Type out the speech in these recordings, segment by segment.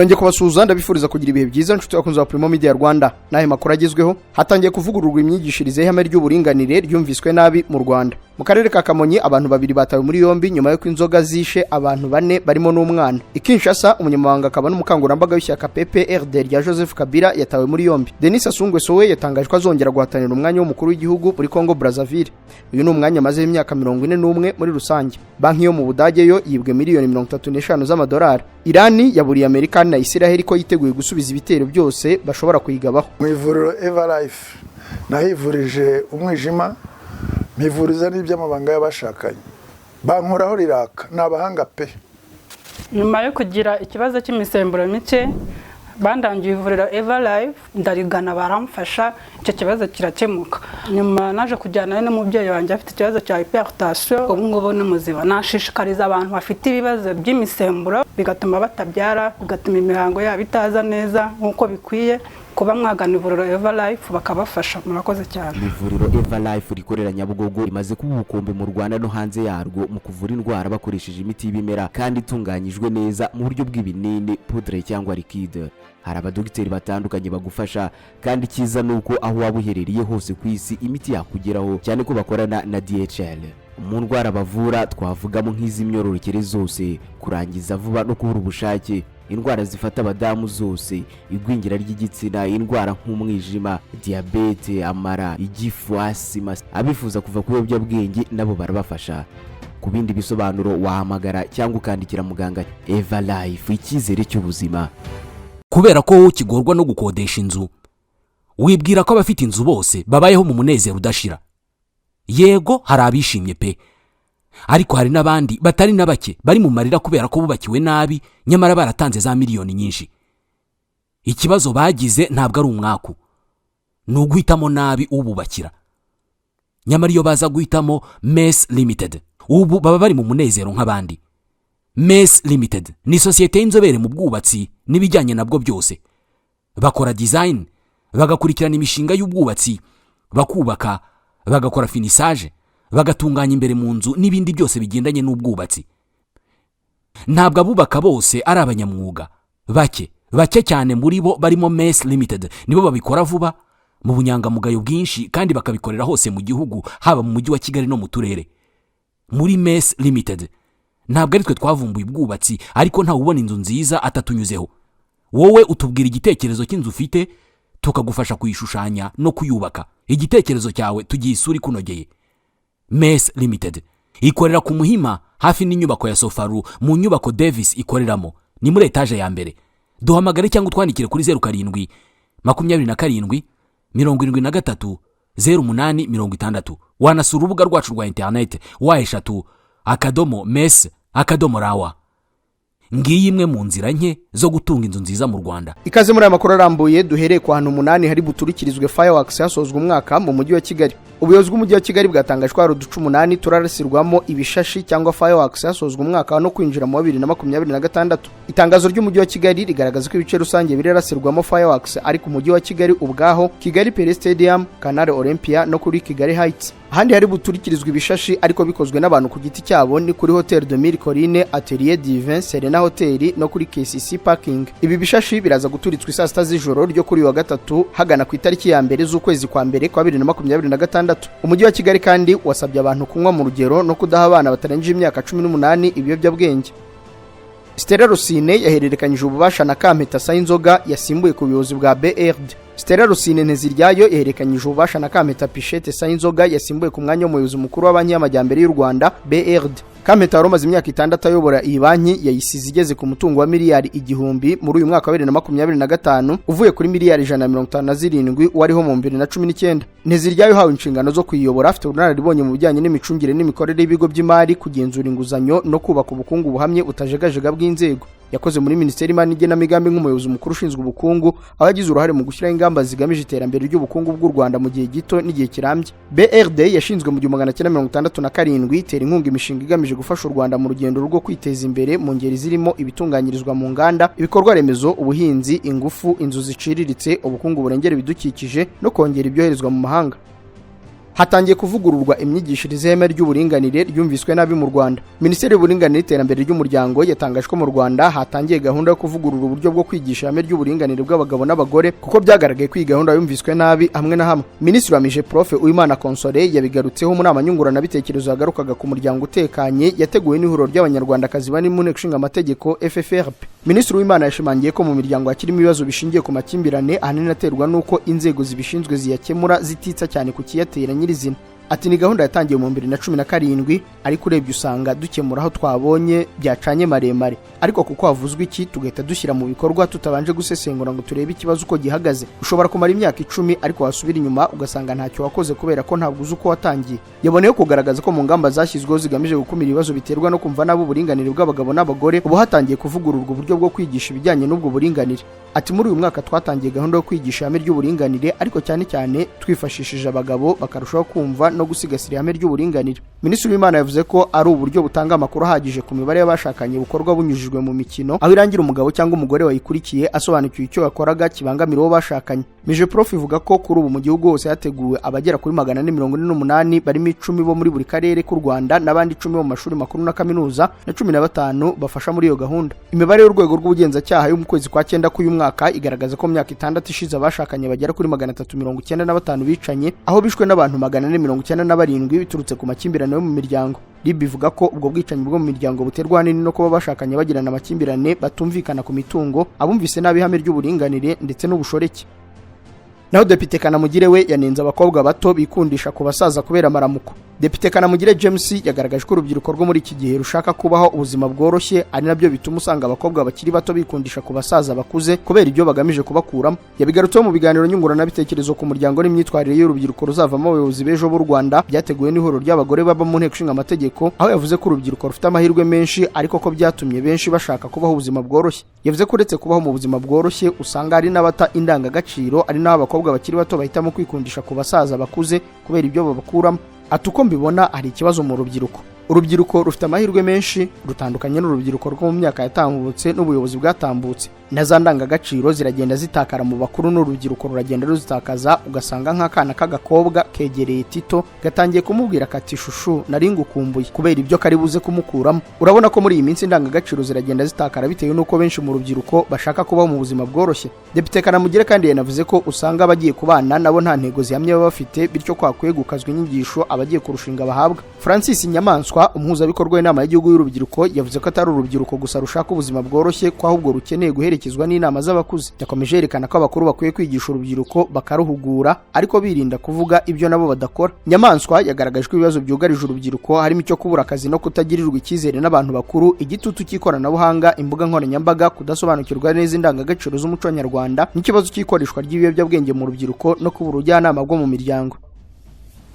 nongeye kubasuhuza ndabifuriza kugira ibihe byiza nshuti bakunze Primo Media Rwanda. Nahe makuru agezweho hatangiye kuvugururwa imyigishirize y'ihame ry'uburinganire ryumviswe nabi mu Rwanda. Mu karere ka Kamonyi abantu babiri batawe muri yombi nyuma yo kw'inzoga zishe abantu bane barimo n'umwana. Kinshasa umunyamabanga akaba n'umukangurambaga w'ishyaka PPRD rya Joseph Kabila yatawe muri yombi. Denis Sassou Nguesso we yatangaje ko azongera guhatanira umwanya w'umukuru w'igihugu muri Congo Brazzaville. Uyu ni umwanya amaze imyaka 41 muri rusange. Banki yo mu Budage yo yibwe miliyoni 35 z'amadolari. Irani yaburiye Amerika na Israel ko yiteguye gusubiza ibitero byose bashobora kuyigabaho. Mu ivuriro Everlife nahivurije umwijima, mpivuriza n'iby'amabanga y'abashakanye. Bankoraho riraka n'abahanga pe. Nyuma yo kugira ikibazo cy'imisemburo mike bandangiye ivuriro Everlife ndarigana baramfasha icyo kibazo kirakemuka. Nyuma naje kujyana n'umubyeyi wanjye afite ikibazo cya hypertension, ubu ngubu ni muzima. Nashishikariza abantu bafite ibibazo by'imisemburo bigatuma batabyara, bigatuma imihango yabo itaza neza nkuko bikwiye, kuba mwagana ivuriro Everlife bakabafasha. Murakoze cyane. Ivuriro Everlife rikorera Nyabugogo rimaze kuba ubukombe mu Rwanda no hanze yarwo mu kuvura indwara bakoresheje imiti y'ibimera kandi itunganyijwe neza mu buryo bw'ibinini, poudre cyangwa liquide. Hari abadogiteri batandukanye bagufasha kandi cyiza nuko aho waba uherereye hose ku isi imiti yakugeraho, cyane ko bakorana na DHL. Mu ndwara bavura twavugamo nk'iz'imyororokere zose, kurangiza vuba no kubura ubushake, indwara zifata abadamu zose, igwingira ry'igitsina, indwara nk'umwijima, diabete, amara, igifu, asima. Abifuza kuva ku biyobyabwenge nabo barabafasha. Ku bindi bisobanuro wahamagara cyangwa ukandikira muganga. Everlife, icyizere cy'ubuzima. Kubera ko ukigorwa no gukodesha inzu, wibwira ko abafite inzu bose babayeho mu munezero udashira. Yego hari abishimye pe, ariko hari n'abandi batari na bake bari mu marira kubera ko bubakiwe nabi nyamara baratanze za miliyoni nyinshi. Ikibazo bagize ntabwo ari umwaku, n'uguhitamo nabi ububakira. Nyamara iyo baza guhitamo Mess Limited, ubu baba bari mu munezero nk'abandi. Mess Limited ni sosiyete y'inzobere mu bwubatsi n'ibijyanye nabwo byose. Bakora design, bagakurikirana imishinga y'ubwubatsi, bakubaka, bagakora finissage, bagatunganya imbere mu nzu n'ibindi byose bigendanye n'ubwubatsi. Ntabwo abubaka bose ari abanyamwuga, bake cyane muri bo barimo Mess Limited nibo babikora vuba mu bunyangamugayo bwinshi kandi bakabikorera hose mu gihugu, haba mu mujyi wa Kigali no mu turere. Muri Mess Limited ntabwo ari twe twavumbuye ubwubatsi, ariko nta ubona inzu nziza atatunyuzeho. Wowe utubwira igitekerezo cy'inzu ufite, tukagufasha kuyishushanya no kuyubaka. Igitekerezo cyawe tugiye isuri kunogeye. Mess Limited ikorera ku Muhima hafi n'inyubako ya Sofaru, mu nyubako Davis ikoreramo, ni muri etage ya mbere. Duhamagare cyangwa utwandikire kuri 07 27 73 0860. Wanasura urubuga rwacu rwa internet wa@mess.rawa. Ngiyi imwe mu nzira nke zo gutunga inzu nziza mu Rwanda. Ikaze muri aya makuru arambuye duhereye ku hantu 8 hari buturikirizwe fireworks hasozwa umwaka mu mujyi wa Kigali. Ubuyobozi bw'umujyi wa Kigali bwatangaje ko hari uduce 8 turarasirwamo ibishashi cyangwa fireworks hasozwa umwaka no kwinjira mu 2026. Itangazo ry'umujyi wa Kigali rigaragaza ko ibice rusange birarasirwamo fireworks ari ku mujyi wa Kigali ubwaho, Kigali Pele Stadium, Canal Olympia no kuri Kigali Heights. Ahandi hari buturikirizwa ibishashi ariko bikozwe n'abantu ku giti cyabo ni kuri Hotel de Mille Collines, Atelier Divin, Serena Hotel no kuri KCC Parking. Ibi bishashi biraza guturitswa saa 6 z'ijoro ryo kuri wa gatatu hagana ku itariki ya mbere z'ukwezi kwa mbere kwa 2026. Umujyi wa Kigali kandi wasabye abantu kunywa mu rugero no kudaha abana batarengeje imyaka 18 ibiyobyabwenge. Stella Rusine yahererekanyije ububasha na Kampeta Sayinzoga yasimbuye ku buyobozi bwa BRD. Stella Rusine Nteziryayo yahererekanyije ububasha na Kampeta Pichette Sayinzoga yasimbuye ku mwanya w'umuyobozi mukuru wa Banki y'Amajyambere y'u Rwanda BRD. Kampeta yaromaze imyaka 6 ayobora iyi banki yayisize igeze ku mutungo wa miliyari 1000 muri uyu mwaka wa 2025 uvuye kuri miliyari 157 wariho mu 2019. Nteziryayo hawe inshingano zo kuyiyobora, afite ubunararibonye mu bijyanye n'imicungire n'imikorere y'ibigo by'imari, kugenzura inguzanyo no kubaka ubukungu buhamye utajegajega bw'inzego. Yakoze muri Minisiteri y'Imari n'Igenamigambi nk'umuyobozi mukuru ushinzwe ubukungu, aho yagize uruhare mu gushyiraho ingamba zigamije iterambere ry'ubukungu bw'u Rwanda mu gihe gito n'igihe kirambye. BRD yashinzwe mu 1967 itera inkunga imishinga igamije gufasha u Rwanda mu rugendo rwo kwiteza imbere mu ngeri zirimo ibitunganyirizwa mu nganda, ibikorwa remezo, ubuhinzi, ingufu, inzu ziciriritse, ubukungu burengera ibidukikije no kongera ibyoherezwa mu mahanga. hatangiye kuvugururwa imyigishirize y'ihame ry'uburinganire ryumviswe nabi mu Rwanda. Minisiteri y'Uburinganire n'Iterambere ry'Umuryango yatangaje ko mu Rwanda hatangiye gahunda yo kuvugurura uburyo bwo kwigisha ihame ry'uburinganire bw'abagabo n'abagore kuko byagaragaye ko iyi gahunda yumviswe nabi hamwe na hamwe. Minisitiri wa Mije Prof Uwimana Console yabigarutseho mu nama nyunguranabitekerezo yagarukaga ku muryango utekanye yateguwe n'ihuriro ry'abanyarwandakazi bari mu nteko ishinga amategeko FFRP. Minisitiri Uwimana yashimangiye ko mu miryango hakirimo ibibazo bishingiye ku makimbirane ahanini aterwa n'uko inzego zibishinzwe ziyakemura zititsa cyane ku kiyatera nyirizina. Ati ni gahunda yatangiye mu 2017 ariko urebye usanga dukemura aho twabonye byacanye maremare, ariko kuko havuzwe iki tugahita dushyira mu bikorwa tutabanje gusesengura ngo turebe ikibazo uko gihagaze. Ushobora kumara imyaka 10 ariko wasubira inyuma ugasanga ntacyo wakoze kubera ko ntabwo uzi uko watangiye. Yaboneyeho kugaragaza ko mu ngamba zashyizweho zigamije gukumira ibibazo biterwa no kumva nabo uburinganire bw'abagabo n'abagore ubu hatangiye kuvugururwa uburyo bwo kwigisha ibijyanye n'ubwo buringanire. Ati muri uyu mwaka twatangiye gahunda yo kwigisha ihame ry'uburinganire ariko cyane cyane twifashishije abagabo bakarushaho kumva no gusigasira ihame ry'uburinganire. Minisitiri w'Imana yavuze ko ari uburyo butanga amakuru ahagije ku mibare y'abashakanye bukorwa bunyujijwe mu mikino aho irangira umugabo cyangwa umugore wayikurikiye asobanukiwe icyo yakoraga kibangamira uwo bashakanye. Mije Prof ivuga ko kuri ubu mu gihugu hose hateguwe abagera kuri 448 barimo 10 bo muri buri karere k'u Rwanda n'abandi 10 bo mu mashuri makuru na kaminuza na 15 bafasha muri iyo gahunda. Imibare y'urwego rw'ubugenzacyaha yo mu kwezi kwa 9 k'uyu mwaka igaragaza ko mu myaka 6 ishize abashakanye bagera kuri 395 bicanye aho bishwe n'abantu 497 biturutse ku makimbirane yo mu miryango. RIB ivuga ko ubwo bwicanyi bwo mu miryango buterwa n'ini no kuba bashakanye bagirana amakimbirane batumvikana ku mitungo, abumvise nabi ihame ry'uburinganire ndetse n'ubushoreke. Naho Depite Kanamugire we yanenze abakobwa bato bikundisha ku basaza kubera amaramuko. Depite Kanamugire James yagaragaje ko urubyiruko rwo muri iki gihe rushaka kubaho ubuzima bworoshye ari nabyo bituma usanga abakobwa bakiri bato bikundisha ku basaza bakuze kubera ibyo bagamije kubakuramo. Yabigarutseho mu biganiro nyunguranabitekerezo ku muryango n'imyitwarire y'urubyiruko ruzavamo abayobozi b'ejo b'u Rwanda byateguwe n'ihuriro ry'abagore baba mu nteko ishinga amategeko, aho yavuze ko urubyiruko rufite amahirwe menshi ariko ko byatumye benshi bashaka kubaho ubuzima bworoshye. Yavuze ko uretse kubaho mu buzima bworoshye usanga ari n'abata indangagaciro ari naho abakobwa bakiri bato bahitamo kwikundisha ku basaza bakuze kubera ibyo babakuramo. Ati uko mbibona hari ikibazo mu rubyiruko. Urubyiruko rufite amahirwe menshi rutandukanye n'urubyiruko rwo mu myaka yatambutse n'ubuyobozi bwatambutse. Na za ndangagaciro ziragenda zitakara mu bakuru n'urubyiruko ruragenda ruzitakaza, ugasanga nk'akana k'agakobwa kegereye Tito gatangiye kumubwira kati shushu nari ngukumbuye kubera ibyo kari buze kumukuramo. Urabona ko muri iyi minsi ndangagaciro ziragenda zitakara bitewe n'uko benshi mu rubyiruko bashaka kubaho mu buzima bworoshye. Depite Kanamugire kandi yanavuze ko usanga abagiye kubana nabo nta ntego zihamye baba bafite, bityo kwakwiye gukazwa inyigisho abagiye kurushinga bahabwa. Francis Nyamaswa umuhuzabikorwa w'inama y'igihugu y'urubyiruko yavuze ko atari urubyiruko gusa rushaka ubuzima bworoshye ko ahubwo rukeneye guherekezwa n'inama z'abakuze. Yakomeje yerekana ko abakuru bakwiye kwigisha urubyiruko bakaruhugura ariko birinda kuvuga ibyo nabo badakora. Nyamaswa yagaragaje ko ibibazo byugarije urubyiruko harimo icyo kubura akazi no kutagirirwa icyizere n'abantu bakuru, igitutu cy'ikoranabuhanga, imbuga nkoranyambaga, kudasobanukirwa neza indangagaciro z'umuco nyarwanda n'ikibazo cy'ikoreshwa ry'ibiyobyabwenge mu rubyiruko no kubura ubujyanama bwo mu miryango.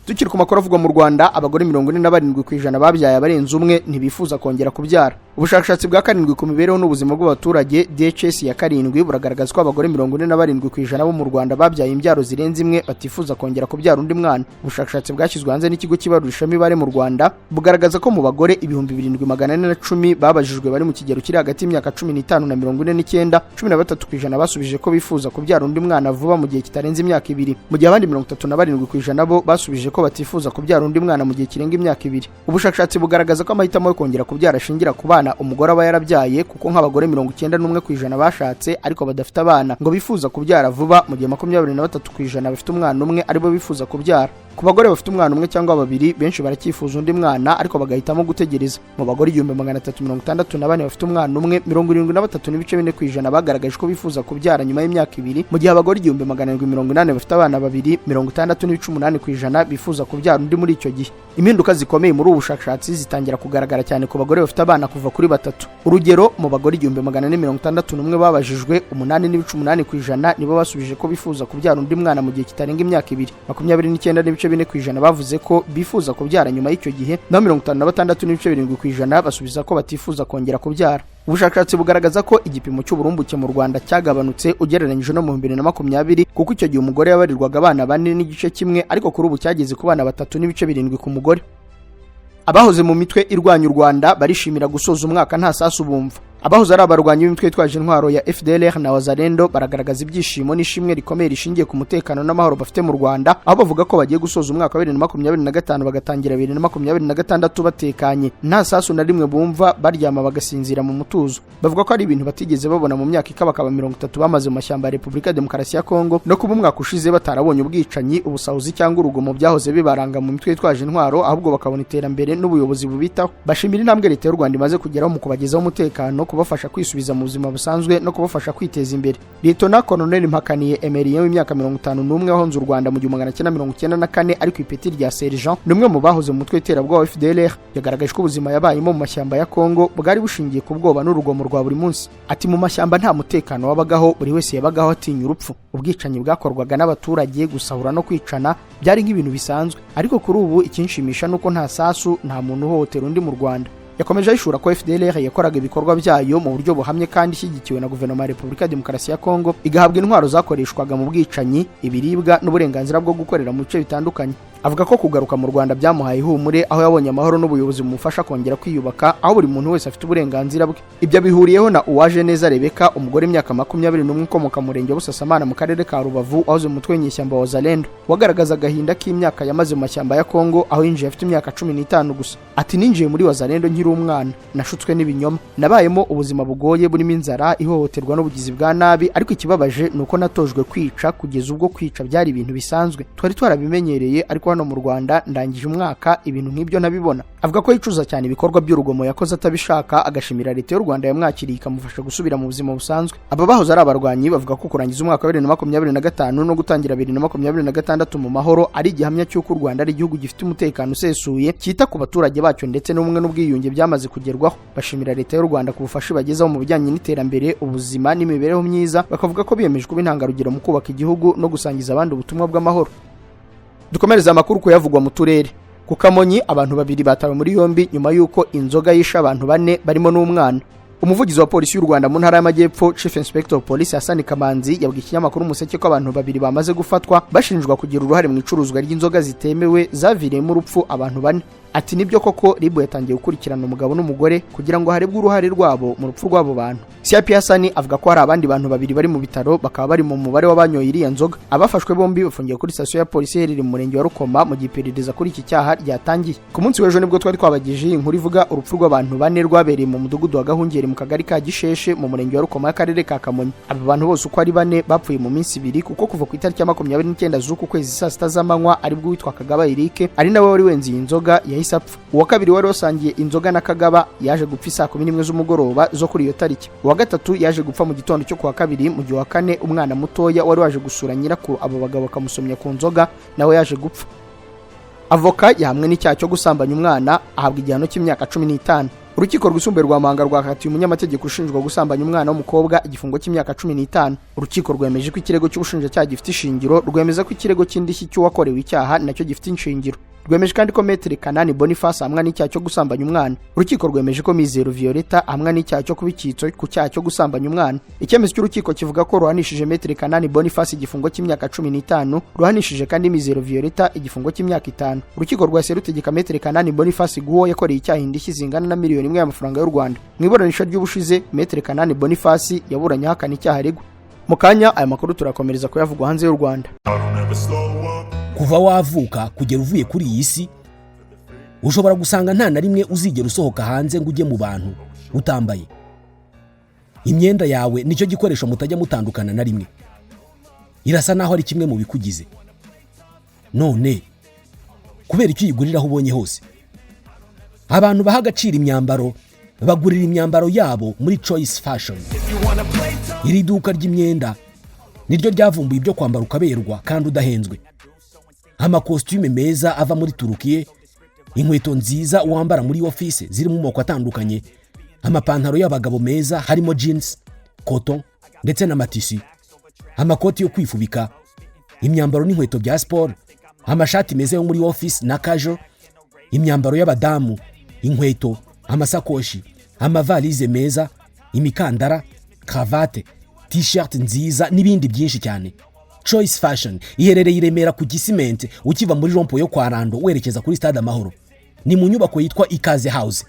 Tukiri ku makuru avugwa mu Rwanda, abagore 47% babyaye abarenze umwe ntibifuza kongera kubyara. Ubushakashatsi bwa 7 ku mibereho n'ubuzima bw'abaturage DHS ya 7 buragaragaza ko abagore 47% bo mu Rwanda babyaye imbyaro zirenze imwe batifuza kongera kubyara undi mwana. Ubushakashatsi bwashyizwe hanze n'ikigo kibarurisha imibare mu Rwanda bugaragaza ko mu bagore 7410 babajijwe bari mu kigero kiri hagati y'imyaka 15 na 49, 13% basubije ko bifuza kubyara undi mwana vuba mu gihe kitarenze imyaka 2, mu gihe abandi 37% bo basubije ko batifuza kubyara undi mwana mu gihe kirenga imyaka 2. Ubushakashatsi bugaragaza ko amahitamo yo kongera kubyara ashingira ku bana umugore aba yarabyaye, kuko nk'abagore 91% bashatse ariko badafite abana ngo bifuza kubyara vuba, mu gihe 23% bafite umwana umwe aribo bifuza kubyara. Ku bagore bafite umwana umwe cyangwa babiri benshi baracyifuza undi mwana ariko bagahitamo gutegereza. Mu bagore 1364 bafite umwana umwe, 73.4% bagaragaje ko bifuza kubyara nyuma y'imyaka 2, mu gihe abagore 1780 bafite abana babiri, 66.8% bifuza kubyara undi muri icyo gihe. Impinduka zikomeye muri ubu bushakashatsi zitangira kugaragara cyane ku bagore bafite abana kuva kuri 3. Urugero, mu bagore 1461 babajijwe 8.8% nibo basubije ko bifuza kubyara undi mwana mu gihe kitarenga imyaka 2. 29.4% bavuze ko bifuza kubyara nyuma y'icyo gihe, naho 56.7% basubiza ko batifuza kongera kubyara. Ubushakashatsi bugaragaza ko igipimo cy'uburumbuke mu Rwanda cyagabanutse ugereranyije no mu 2020, kuko icyo gihe umugore yabarirwaga abana 4.1 ariko kuri ubu cyageze ku bana 3.7 ku mugore. Abahoze mu mitwe irwanya u Rwanda barishimira gusoza umwaka nta sasu bumva. abahoze ari abarwanyi b'imitwe yitwaje intwaro ya FDLR na Wazalendo baragaragaza ibyishimo n'ishimwe rikomeye rishingiye ku mutekano n'amahoro bafite mu Rwanda, aho bavuga ko bagiye gusoza umwaka wa 2025 bagatangira 2026 batekanye, nta sasu na rimwe bumva, baryama bagasinzira mu mutuzo. Bavuga ko ari ibintu batigeze babona mu myaka ikabakaba 30 bamaze mu mashyamba ya Repubulika ya Demokarasi ya Kongo, no kuba umwaka ushize batarabonye ubwicanyi, ubusahuzi cyangwa urugomo byahoze bibaranga mu mitwe yitwaje intwaro, ahubwo bakabona iterambere n'ubuyobozi bubitaho. Bashimira intambwe leta y'u Rwanda imaze kugeraho mu kubagezaho umutekano, kubafasha kwisubiza mu buzima busanzwe no kubafasha kwiteza imbere. Lieutenant Colonel Mpakaniye Emery w'imyaka 51 wahonze u Rwanda mu 1994 ari ku ipeti rya sergent, numwe mu bahoze mu mutwe w'iterabwoba wa FDLR, yagaragaje ko ubuzima yabayemo mu mashyamba ya Kongo bwari bushingiye ku bwoba n'urugomo rwa buri munsi. Ati mu mashyamba nta mutekano wabagaho, buri wese yabagaho atinya urupfu. Ubwicanyi bwakorwaga n'abaturage, gusahura no kwicana byari nk'ibintu bisanzwe, ariko kuri ubu ikinshimisha nuko nta sasu, nta muntu uhohotera undi mu Rwanda. Yakomeje ayishura ko FDLR yakoraga ibikorwa byayo mu buryo buhamye kandi ishyigikiwe na guverinoma ya Repubulika ya Demokarasi ya Kongo, igahabwa intwaro zakoreshwaga mu bwicanyi, ibiribwa n'uburenganzira bwo gukorera mu bice bitandukanye. Avuga ko kugaruka mu Rwanda byamuhaye ihumure, aho yabonye amahoro n'ubuyobozi bumufasha kongera kwiyubaka, aho buri muntu wese afite uburenganzira bwe. Ibyo bihuriyeho na Uwajeneza Rebeka, umugore imyaka 21 ukomoka mu murenge wa Busasamana mu karere ka Rubavu, ahoze mu mutwe w'inyeshyamba wa Wazalendo, wagaragaza agahinda k'imyaka yamaze mu mashyamba ya Kongo, aho yinjiye afite imyaka 15 gusa. Ati ninjiye muri Wazalendo nkiri umwana, nashutswe n'ibinyoma, nabayemo ubuzima bugoye burimo inzara, ihohoterwa n'ubugizi bwa nabi, ariko ikibabaje nuko natojwe kwica, kugeza ubwo kwica byari ibintu bisanzwe twari twarabimenyereye, ariko hano mu Rwanda ndangije umwaka ibintu nk'ibyo nabibona. Avuga ko yicuza cyane ibikorwa by'urugomo yakoze atabishaka, agashimira leta y'u Rwanda yamwakiriye ikamufasha gusubira mu buzima busanzwe. Aba bahoze ari abarwanyi bavuga ko kurangiza umwaka wa 2025 no gutangira 2026 mu mahoro ari igihamya cy'uko u Rwanda ari igihugu gifite umutekano usesuye, cyita ku baturage bacyo ndetse n'ubumwe n'ubwiyunge byamaze kugerwaho. Bashimira leta y'u Rwanda ku bufasha bagezaho mu bijyanye n'iterambere, ubuzima n'imibereho myiza, bakavuga ko biyemeje kuba intangarugero mu kubaka igihugu no gusangiza abandi ubutumwa bw'amahoro. Dukomereza amakuru ko yavugwa mu turere. Ku Kamonyi abantu babiri batawe muri yombi nyuma y'uko inzoga yishe abantu 4 barimo n'umwana. Umuvugizi wa polisi y'u Rwanda mu ntara y'Amajyepfo, Chief Inspector of Police Hassan Kamanzi, yabwiye ikinyamakuru Umuseke ko abantu babiri bamaze gufatwa bashinjwa kugira uruhare mu icuruzwa ry'inzoga zitemewe zaviriyemo urupfu abantu 4. Ati nibyo koko Ribu yatangiye gukurikirana umugabo n'umugore kugira ngo harebwe uruhare rwabo mu rupfu rw'abo bantu. CIP Hassan avuga ko hari abandi bantu babiri bari mu bitaro, bakaba bari mu mubare w'abanyoye iriya nzoga. Abafashwe bombi bafungiye kuri station ya polisi iherereye mu murenge wa Rukoma mu giperereza kuri iki cyaha ryatangiye. Ku munsi w'ejo nibwo twari twabagije inkuru ivuga urupfu rw'abantu 4 rwabereye mu mudugudu wa Gahungeri mu kagari ka Gisheshe mu murenge wa Rukoma y'akarere ka Kamonyi. Aba bantu bose uko ari 4 bapfuye mu minsi 2, kuko kuva ku itariki ya 29 z'uku kwezi saa 6 z'amanywa aribwo witwa Kagaba Eric ari nawe wari wenze iyi nzoga yahise apfa. Uwa kabiri wari wasangiye inzoga na Kagaba yaje gupfa saa 11 z'umugoroba zo kuri iyo tariki. Uwa gatatu yaje gupfa mu gitondo cyo kuwa kabiri, mu gihe wa kane umwana mutoya wari waje gusura nyirakuru abo bagabo bakamusomya ku nzoga nawe yaje gupfa. Avoka yahamwe n'icyaha cyo gusambanya umwana ahabwa igihano cy'imyaka 15. Urukiko rwisumbuye rwa Manga rwakatiye umunyamategeko ushinjwa gusambanya umwana w'umukobwa igifungo cy'imyaka 15. Urukiko rwemeje ko ikirego cy'ubushinjacyaha gifite ishingiro, rwemeza ko ikirego cy'indishyi cy'uwakorewe icyaha nacyo gifite ishingiro. Rwemeje kandi ko Maître Kanani Boniface hamwe n'icyaha cyo gusambanya umwana. Urukiko rwemeje ko Mizero Violeta hamwe n'icyaha cyo kubikitso ku cyaha cyo gusambanya umwana. Icyemezo cy'urukiko kivuga ko ruhanishije Maître Kanani Boniface igifungo cy'imyaka 15, ruhanishije kandi Mizero Violeta igifungo cy'imyaka 5. Urukiko rwase rutegeka Maître Kanani Boniface guho yakoreye icyaha indishyi zingana na miliyoni 1 y'amafaranga y'u Rwanda. Mu iburanisha ry'ubushize Maître Kanani Boniface yaburanye ahakana icyaha aregwa. Mu kanya aya makuru turakomereza ko yavugwa hanze y'u Rwanda. Kuva wavuka kugera uvuye kuri iyi si, ushobora gusanga nta na rimwe uzigera usohoka hanze ngo ujye mu bantu utambaye. Imyenda yawe nicyo gikoresho mutajya mutandukana na rimwe. Irasa naho ari kimwe mu bikugize. None kubera icyo uyigurira aho ubonye hose. Abantu baha agaciro imyambaro bagurira imyambaro yabo muri Choice Fashion. Iri duka ry'imyenda niryo ryavumbuye ibyo kwambara ukaberwa kandi udahenzwe. Amakostume meza ava muri Turukiye, inkweto nziza wambara muri office ziri mu moko atandukanye, amapantaro y'abagabo meza harimo jeans, cotton ndetse na matisi, amakoti yo kwifubika, imyambaro n'inkweto bya sport, amashati meza yo muri office na casual, imyambaro y'abadamu, inkweto, amasakoshi, amavalize meza, imikandara, cravate, t-shirt nziza n'ibindi byinshi cyane. Choice Fashion iherereye i Remera ku Gisimenti ukiva muri rompo yo kwa Rando werekeza kuri Stade Amahoro. Ni mu nyubako yitwa Ikaze House.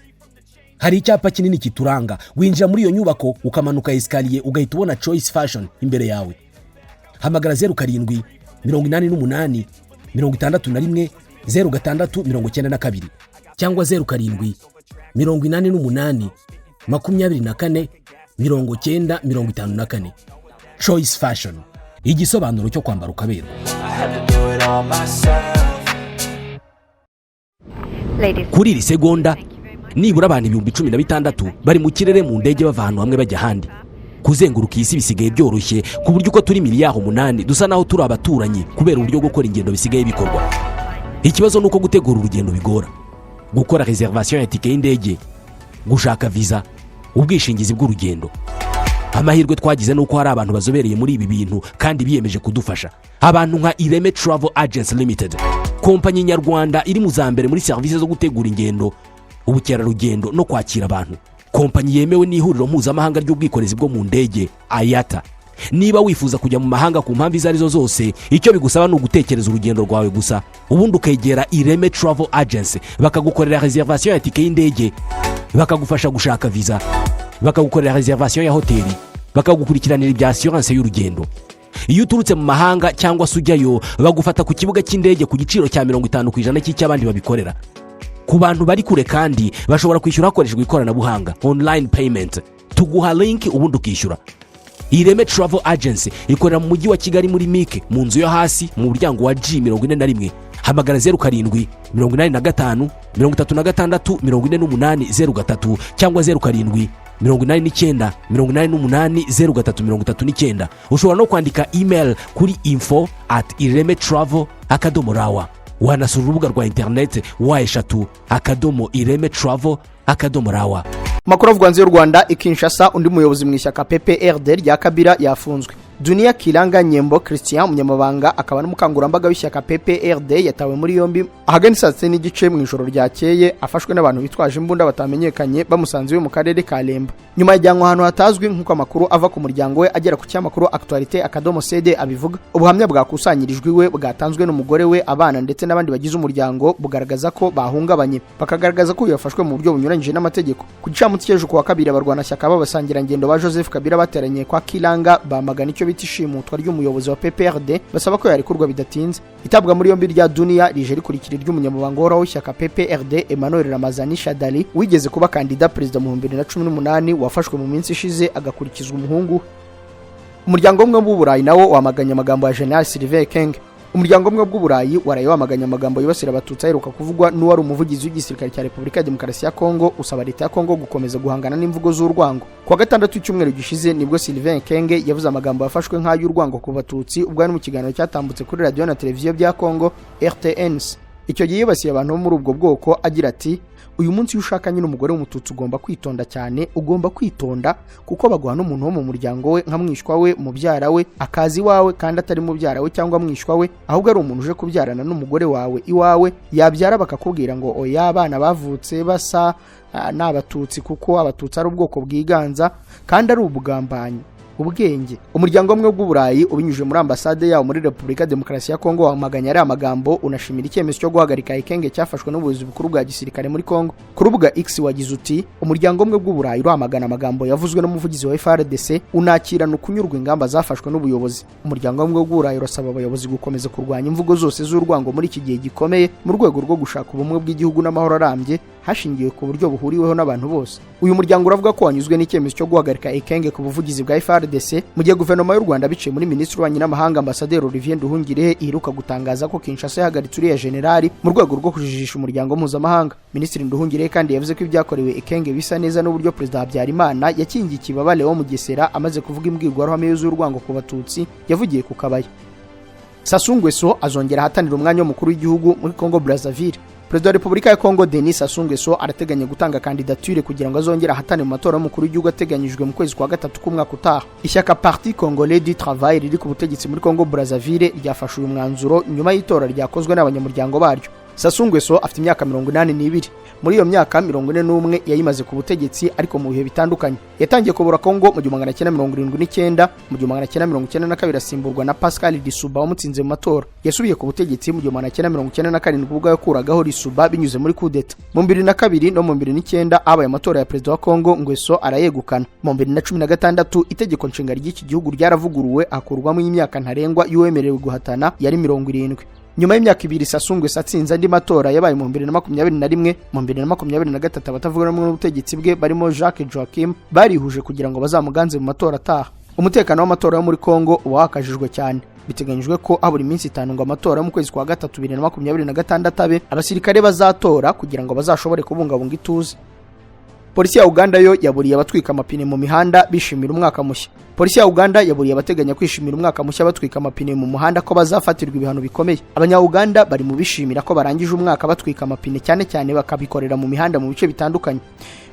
hari icyapa kinini kituranga. Winjira muri iyo nyubako ukamanuka esikariye ugahita ubona Choice Fashion imbere yawe. Hamagara 07 88 61 0692 cyangwa 07 88 24 9054. Choice Fashion, igisobanuro cyo kwambara ukaberwa. Kuri iri segonda nibura abantu 16,000 bari mu kirere mu ndege bava ahantu hamwe bajya ahandi. Kuzenguruka isi bisigaye byoroshye ku buryo uko turi miliyari 8 dusa naho turi abaturanyi kubera uburyo bwo gukora ingendo bisigaye bikorwa. Ikibazo nuko gutegura urugendo bigora. Gukora reservation ya tike y'indege, gushaka visa, ubwishingizi bw'urugendo. Amahirwe twagize nuko hari abantu bazobereye muri ibi bintu kandi biyemeje kudufasha. Abantu nka Ireme Travel Agents Limited, kompanyi nyarwanda iri mu zambere muri service zo gutegura ingendo, ubukerarugendo no kwakira abantu. Kompanyi yemewe n'ihuriro mpuzamahanga ry'ubwikorezi bwo mu ndege IATA. Niba wifuza kujya mu mahanga ku mpamvu izo arizo zose, icyo bigusaba ni ugutekereza urugendo rwawe gusa. Ubundi ukegera Ireme Travel Agency bakagukorera reservation ya tike y'indege, bakagufasha gushaka visa, bakagukorera reservation ya hoteli, bakagukurikiranira ibya assurance y'urugendo. Iyo uturutse mu mahanga cyangwa se ujyayo, bagufata ku kibuga cy'indege ku giciro cya 50% cy'abandi babikorera. Ku bantu bari kure kandi bashobora kwishyura hakoreshejwe ikoranabuhanga online payment. Tuguha link ubundi ukishyura. Ireme Travel Agency ikorera mu mujyi wa Kigali muri Mike mu nzu yo hasi mu muryango wa G41. Hamagara 07 85 36 48 cyangwa 07 89 88 0339. Ushobora no kwandika email kuri info@iremetravel.rawa. Wanasura urubuga rwa internet wa3.iremetravel.rawa. Makuru avuga hanze y'u Rwanda Kinshasa, undi muyobozi mu ishyaka PPRD rya Kabila yafunzwe. Dunia Kilanga Nyembo Christian, umunyamabanga akaba n'umukangurambaga w'ishyaka PPRD, yatawe muri yombi ahagana saa 9 n'igice mu ijoro ryakeye afashwe n'abantu bitwaje imbunda batamenyekanye bamusanze mu karere ka Lemba. Nyuma yajyanwe ahantu hatazwi nk'uko amakuru ava ku muryango we agera ku cyamakuru Actualité.cd abivuga. Ubuhamya bwakusanyirijwe we bwatanzwe n'umugore we, abana ndetse n'abandi bagize umuryango bugaragaza ko bahungabanye, bakagaragaza ko yafashwe mu buryo bunyuranyije n'amategeko. Ku gicamunsi cy'ejo kuwa kabiri abarwanashyaka b'abasangira ngendo ba Joseph Kabila bateranye kwa Kilanga bamagana icyo bita ishimutwa ry'umuyobozi wa PPRD, basaba ko yarekurwa bidatinze. Itabwa muri yombi rya Dunia rije rikurikira ry'umunyamabanga w'aho ishyaka PPRD Emmanuel Ramazani Shadali, wigeze kuba kandida perezida mu 2018 wafashwe mu minsi ishize agakurikizwa umuhungu. Umuryango umwe w'Uburayi nawo wamaganya amagambo ya General Sylvain Ekenge. Umuryango umwe w'Uburayi waraye wamaganya amagambo yibasira abatutsi aheruka kuvugwa n'uwari umuvugizi w'igisirikare cya Repubulika ya Demokarasi ya Kongo, usaba leta ya Kongo gukomeza guhangana n'imvugo z'urwango. Kuwa gatandatu cy'umweru gishize nibwo Sylvain Ekenge yavuze amagambo yafashwe nk'ay'urwango ku batutsi ubwo ari mu kiganiro cyatambutse kuri radio na televiziyo bya Kongo RTNC. Icyo gihe yibasiye abantu bo muri ubwo bwoko agira ati, uyu munsi ushakanye n'umugore w'umututsi ugomba kwitonda cyane, ugomba kwitonda kuko baguha n'umuntu wo mu muryango we nka mwishwa we, mubyara we, akazi wawe kandi atari mubyara we cyangwa mwishwa we, ahubwo ari umuntu uje kubyarana n'umugore wawe iwawe, yabyara bakakubwira ngo oya abana bavutse basa n'abatutsi kuko abatutsi ari ubwoko bwiganza kandi ari ubugambanyi. Ubwenge. Umuryango umwe w'Uburayi ubinyuje muri ambasade yawo muri Repubulika ya Demokarasi ya Kongo wamaganya ari amagambo unashimira icyemezo cyo guhagarika Ekenge cyafashwe n'ubuyobozi bukuru bwa gisirikare muri Kongo. Ku rubuga X wagize uti, umuryango umwe w'Uburayi uramagana amagambo yavuzwe n'umuvugizi wa FARDC unakirana ukunyurwa ingamba zafashwe n'ubuyobozi. Umuryango umwe w'Uburayi urasaba abayobozi gukomeza kurwanya imvugo zose z'urwango muri iki gihe gikomeye mu rwego rwo gushaka ubumwe bw'igihugu n'amahoro arambye hashingiwe ku buryo buhuriweho n'abantu bose. Uyu muryango uravuga ko wanyuzwe n'icyemezo cyo guhagarika Ekenge ku buvugizi bwa FARDC mu gihe guverinoma y'u Rwanda biciye muri Minisitiri w'Ububanyi n'Amahanga Ambasaderi Olivier Nduhungirehe iheruka gutangaza ko Kinshasa yahagaritse uriya generali mu rwego rwo kujijisha umuryango mpuzamahanga. Minisitiri Nduhungirehe kandi yavuze ko ibyakorewe Ekenge bisa neza n'uburyo Perezida Habyarimana yakingiye ikibaba Leon Mugesera amaze kuvuga imbwirwaruhame y'urwango ku batutsi yavugiye ku Kabaya. Sassou Nguesso azongera ahatanira umwanya w'umukuru w'igihugu muri Congo Brazzaville. Perezida wa Repubulika ya Kongo Denis Sassou Nguesso arateganya gutanga kandidature kugira ngo azongere ahatane mu matora y'umukuru w'igihugu ateganyijwe mu kwezi kwa gatatu k'umwaka utaha. Ishyaka Parti Congolais du Travail riri ku butegetsi muri Congo Brazzaville ryafashe uyu mwanzuro nyuma y'itora ryakozwe n'abanyamuryango baryo. Sassou Nguesso afite imyaka 82. muri iyo myaka 41 yayimaze ku butegetsi ariko mu bihe bitandukanye. Yatangiye kubura Kongo mu 1979, mu 1992 asimburwa na Pascal Lissouba wamutsinze mu matora. Yasubiye ku butegetsi mu 1997 ubwo yakuragaho Lissouba binyuze muri coup d'etat. Mu 2002 no mu 2009 abaye amatora ya perezida wa Kongo Nguesso arayegukana. Mu 2016 itegeko nshinga ry'iki gihugu ryaravuguruwe akurwamo imyaka ntarengwa y'uwemerewe guhatana yari 70. Nyuma y'imyaka 2 Sassou Nguesso atsinze andi matora yabaye mu 2021, mu 2023 abatavuga rumwe n'ubutegetsi bwe barimo Jacques Joachim barihuje kugira ngo bazamuganze mu matora ataha. Umutekano w'amatora yo muri Kongo wakajijwe cyane. Biteganyijwe ko aburi minsi 5 ngo amatora mu kwezi kwa gatatu 2026 abasirikare bazatora kugira ngo bazashobore kubungabunga ituze. Polisi ya Uganda yo yaburiye abatwika amapine mu mihanda bishimira umwaka mushya. Polisi ya Uganda yaburiye abateganya kwishimira umwaka mushya batwika amapine mu muhanda ko bazafatirwa ibihano bikomeye. Abanya-Uganda bari mu bishimira ko barangije umwaka batwika amapine cyane bakabikorera mu mihanda mu bice bitandukanye.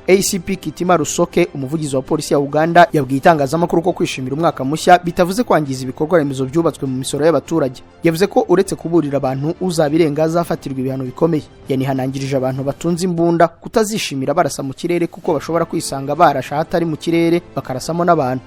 ACP Kitima Rusoke umuvugizi wa polisi ya Uganda yabwiye itangazamakuru ko kwishimira umwaka mushya bitavuze kwangiza ibikorwa remezo byubatswe mu misoro y'abaturage. Yavuze ko uretse kuburira abantu uzabirenga azafatirwa ibihano bikomeye. Yanihanangirije abantu batunze imbunda kutazishimira barasa mu kirere kuko bashobora kwisanga barasha hatari mu kirere bakarasamo n'abantu.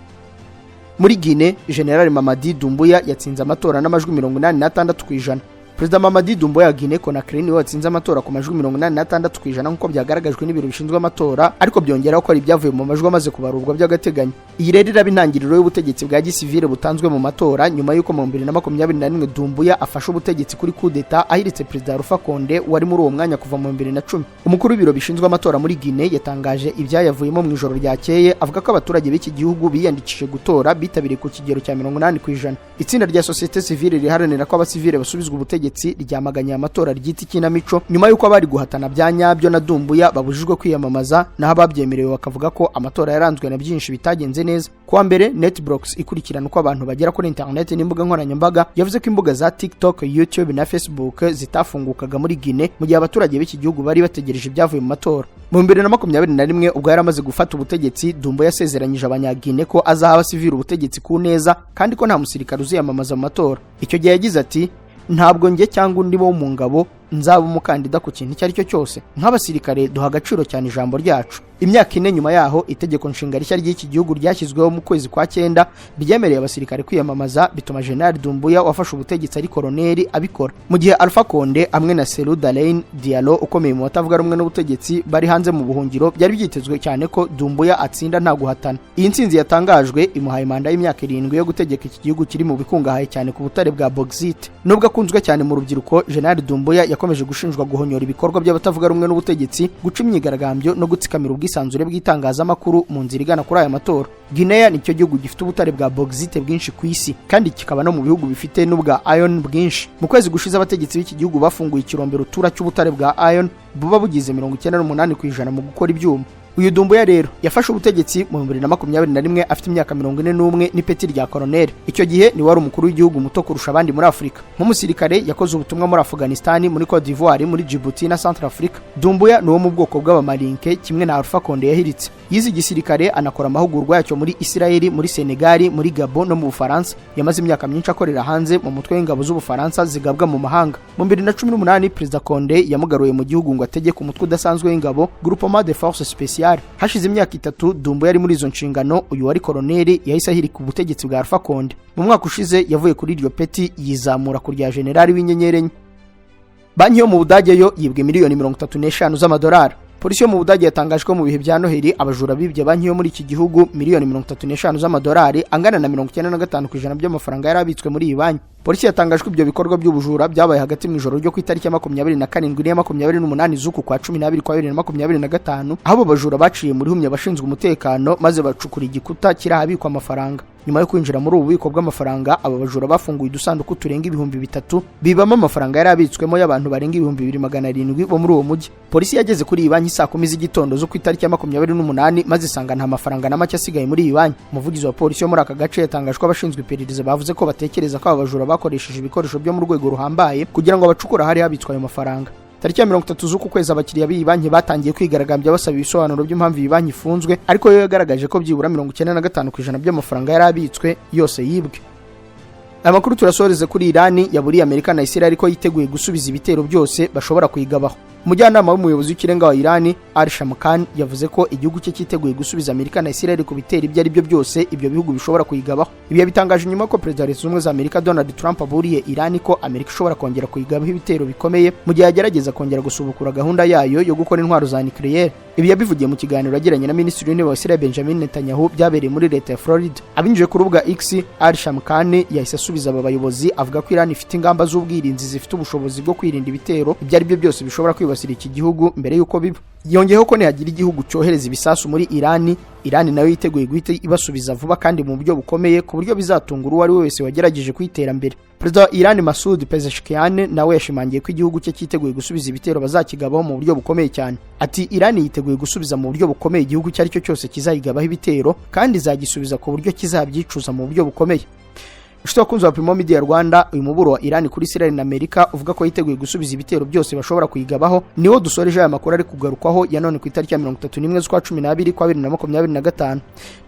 Muri Guinea, General Mamadi Doumbouya yatsinze amatora n'amajwi 86%. Perezida Mamadi Doumbouya Guinea Conakry niwe watsinze amatora ku majwi 86% nk'uko byagaragajwe n'ibiro bishinzwe amatora, ariko byongeraho ko ari ibyavuye mu majwi amaze kubarurwa by'agateganyo. Iyi rero iraba intangiriro y'ubutegetsi bwa gisivile butanzwe mu matora nyuma y'uko mu 2021 Doumbouya afashe ubutegetsi kuri coup d'etat ahiritse Perezida Alpha Condé wari muri uwo mwanya kuva mu 2010. Umukuru w'ibiro bishinzwe amatora muri Guinea yatangaje ibyayavuyemo mu ijoro ryakeye, avuga ko abaturage b'iki gihugu biyandikishije gutora bitabiriye ku kigero cya 80%. Itsinda rya societe civile riharanira ko abasivile basubizwa ubutegetsi ryamaganye amatora ryita ikinamico nyuma y'uko abari guhatana bya nyabyo na Doumbouya babujijwe kwiyamamaza, naho ababyemerewe bakavuga ko amatora yaranzwe na byinshi bitagenze neza. Kuwa mbere Netblocks ikurikirana uko abantu bagera kuri internet n'imbuga nkoranyambaga yavuze ko imbuga za TikTok, YouTube na Facebook zitafungukaga muri Guinea mu gihe abaturage b'iki gihugu bari bategereje ibyavuye mu matora. Mu 2021 ubwo yaramaze gufata ubutegetsi, Doumbouya yasezeranyije abanya-Guinea ko azaha abasivili ubutegetsi ku neza kandi ko nta musirikare uziyamamaza mu matora. Icyo gihe yagize ati ntabwo njye cyangwa undi bo mu ngabo nzaba umukandida ku kintu icyo ari cyo cyose. Nk'abasirikare duha agaciro cyane ijambo ryacu. Imyaka 4 nyuma yaho itegeko nshinga rishya ry'iki gihugu ryashyizweho mu kwezi kwa 9 byemereye abasirikare kwiyamamaza, bituma General Doumbouya wafashe ubutegetsi ari koloneli abikora. Mu gihe Alpha Condé amwe na Cellou Dalein Diallo ukomeye mu batavuga rumwe n'ubutegetsi bari hanze mu buhungiro, byari byitezwe cyane ko Doumbouya atsinda nta guhatana. Iyi nsinzi yatangajwe imuhaye manda y'imyaka 7 yo gutegeka iki gihugu kiri mu bikungahaye cyane ku butare bwa bauxite. Nubwo akunzwe cyane mu rubyiruko, General Doumbouya yakomeje gushinjwa guhonyora ibikorwa by'abatavuga rumwe n'ubutegetsi, guca imyigaragambyo no gutsikamira ubwisanzure bw'itangazamakuru mu nzira igana kuri aya matora. Guinea nicyo gihugu gifite ubutare bwa bauxite bwinshi ku isi kandi kikaba no mu bihugu bifite n'ubwa iron bwinshi. Mu kwezi gushize abategetsi b'iki gihugu bafunguye ikirombe rutura cy'ubutare bwa iron buba bugize 98% mu gukora ibyuma. Uyu Doumbouya rero yafashe ubutegetsi mu 2021 afite imyaka 41 n'ipeti rya colonel. Icyo gihe ni wari umukuru w'igihugu muto kurusha abandi muri Afrika. Nk'umusirikare yakoze ubutumwa muri Afghanistan, muri Cote d'Ivoire, muri Djibouti na Centrafrica. Doumbouya ni wo mu bwoko bw'abamalinke kimwe na Alpha Condé yahiritse. Yize igisirikare anakora amahugurwa yacyo muri Israel, muri Senegal, muri Gabon no mu Bufaransa. Yamaze imyaka myinshi akorera hanze mu mutwe w'ingabo z'Ubufaransa zigabwa mu mahanga. Mu 2018 Perezida Condé yamugaruye mu gihugu ngo ategeke umutwe udasanzwe w'ingabo Groupement de Forces Spéciales. Hashize imyaka 3 Doumbouya yari muri izo nshingano, uyu wari koloneli yahise ahirika ubutegetsi bwa Alpha Condé. Mu mwaka ushize yavuye kuri iryo peti yizamura ku rya generali w'inyenyeri enye. Banki yo mu Budage yo yibwe miliyoni 35 z'amadolari. Polisi yo mu Budage yatangaje ko mu bihe bya Noheli abajura bibye banki yo muri iki gihugu miliyoni 35 z'amadolari angana na 95% by'amafaranga yari abitswe muri iyi banki. Polisi yatangaje ko ibyo bikorwa by'ubujura byabaye hagati mu ijoro ryo ku itariki ya 27 na 28 z'uku kwa 12 kwa 2025, aho bajura baciye muri humye abashinzwe umutekano maze bacukura igikuta kirahabikwa amafaranga. Nyuma yo kwinjira muri ubu bubiko bw'amafaranga, aba bajura bafunguye udusanduku turenga 3,000 bibamo amafaranga yari abitswemo y'abantu barenga 2,700 bo muri uwo mujyi. Polisi yageze kuri iyi banki saa 10 z'igitondo zo ku itariki ya 28 maze isanga nta mafaranga na make asigaye muri iyi banki. Umuvugizi wa polisi yo muri aka gace yatangaje ko abashinzwe iperereza bavuze ko batekereza ko abajura bakoresheje ibikoresho byo mu rwego ruhambaye kugira ngo abacukura hari habitswe ayo mafaranga. Tariki ya 30 z'uku kwezi abakiriya b'iyi banki batangiye kwigaragambya basaba ibisobanuro by'impamvu iyi banki ifunzwe, ariko yo yagaragaje ko byibura 95% by'amafaranga yari abitswe yose yibwe. Amakuru turasoreze kuri Irani yaburiye Amerika na Israel ko yiteguye gusubiza ibitero byose bashobora kuyigabaho. umujyanama w'umuyobozi w'ikirenga wa Iran Ali Shamkhani yavuze ko igihugu cye cyiteguye gusubiza Amerika na Israel ku bitero ibyo ari byo byose ibyo bihugu bishobora kuyigabaho. Ibi yabitangaje nyuma ko Perezida wa Leta Zunze Ubumwe za Amerika Donald Trump aburiye Iran ko Amerika ishobora kongera kuyigabaho ibitero bikomeye mu gihe agerageza kongera gusubukura gahunda yayo yo gukora intwaro za nucleaire. Ibi yabivugiye mu kiganiro yagiranye na Minisitiri w'Intebe wa Israel Benjamin Netanyahu byabereye muri leta ya Florida. Abinyujije ku rubuga X, Ali Shamkhani yahise asubiza aba bayobozi avuga ko Iran ifite ingamba z'ubwirinzi zifite ubushobozi bwo kwirinda ibitero ibyo ari byo byose bishobora kwibasira iki gihugu mbere y'uko biba. Yongeyeho ko nihagira igihugu cyohereza ibisasu muri Iran nayo yiteguye guhita ibasubiza vuba kandi mu buryo bukomeye ku buryo bizatungura uwo ari we wese wagerageje kwitera mbere. Perezida wa Iran Masoud Pezeshkian nawe yashimangiye ko igihugu cye cyiteguye gusubiza ibitero bazakigabaho mu buryo bukomeye cyane. Ati Iran yiteguye gusubiza mu buryo bukomeye igihugu cyari cyo cyose kizayigabaho ibitero kandi izagisubiza ku buryo kizabyicuza mu buryo bukomeye. Ushobora kunza Primo Media Rwanda, uyu muburo wa Iran kuri Israel na Amerika uvuga ko yiteguye gusubiza ibitero byose bashobora kuyigabaho. Niwo dusoreje aya makuru ari kugarukwaho ya none ku itariki ya 31 z'ukwa 12 kwa 2025.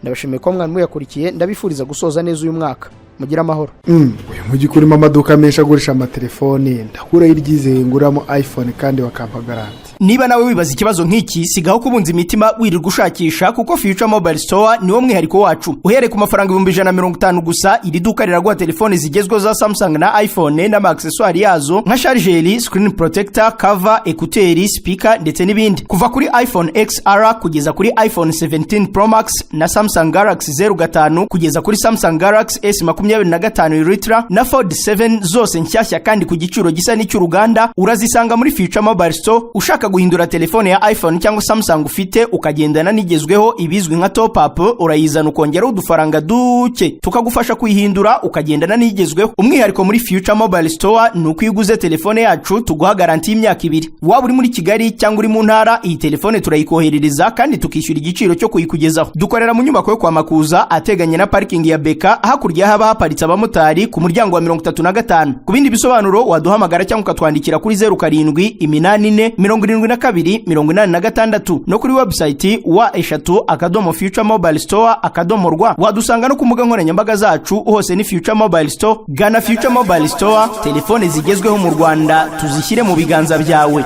Ndabashimiye ko mwana muyakurikiye, ndabifuriza gusoza neza uyu mwaka. Mugira amahoro. Uyu mujyi kurimo amaduka menshi agurisha amatelefone, ndakura iryizeye nguramo iPhone kandi bakampa garanti. Niba nawe wibaza ikibazo nk'iki, sigaho kubunza imitima wirirwa ushakisha, kuko Future Mobile Store niwo mwihariko wacu. Uhereye ku mafaranga 150 gusa, iri duka riraguha telefone zigezweho za Samsung na iPhone n'ama accessoires yazo nka charger, screen protector, cover, écouteurs, speaker ndetse n'ibindi. Kuva kuri iPhone XR kugeza kuri iPhone 17 Pro Max na Samsung Galaxy 05 kugeza kuri Samsung Galaxy S25 Ultra na Fold 7 zose nshyashya kandi ku giciro gisa n'icy'uruganda, urazisanga muri Future Mobile Store. Ushaka guhindura telefone ya iPhone cyangwa Samsung ufite ukagendana n'igezweho ibizwi nka top up, urayizana ukongera udufaranga duke tukagufasha kuyihindura ukagendana n'igezweho. Umwihariko muri Future Mobile Store ni uko iguze telefone yacu tuguha garanti y'imyaka 2. Waba uri muri Kigali cyangwa uri mu ntara, iyi telefone turayikoherereza kandi tukishyura igiciro cyo kuyikugezaho. Dukorera mu nyubako yo kwa Makuza ateganye na parking ya Beka, hakurya haba haparitse abamotari ku muryango wa 35. Ku bindi bisobanuro waduhamagara cyangwa ukatwandikira kuri 0784728286 no kuri website wa eshatu@futuremobile-store.rw. Wadusanga no ku mbuga nkoranyambaga zacu hose ni Future Mobile Store. Gana Future Mobile Store, telefone zigezweho mu Rwanda tuzishyire mu biganza byawe.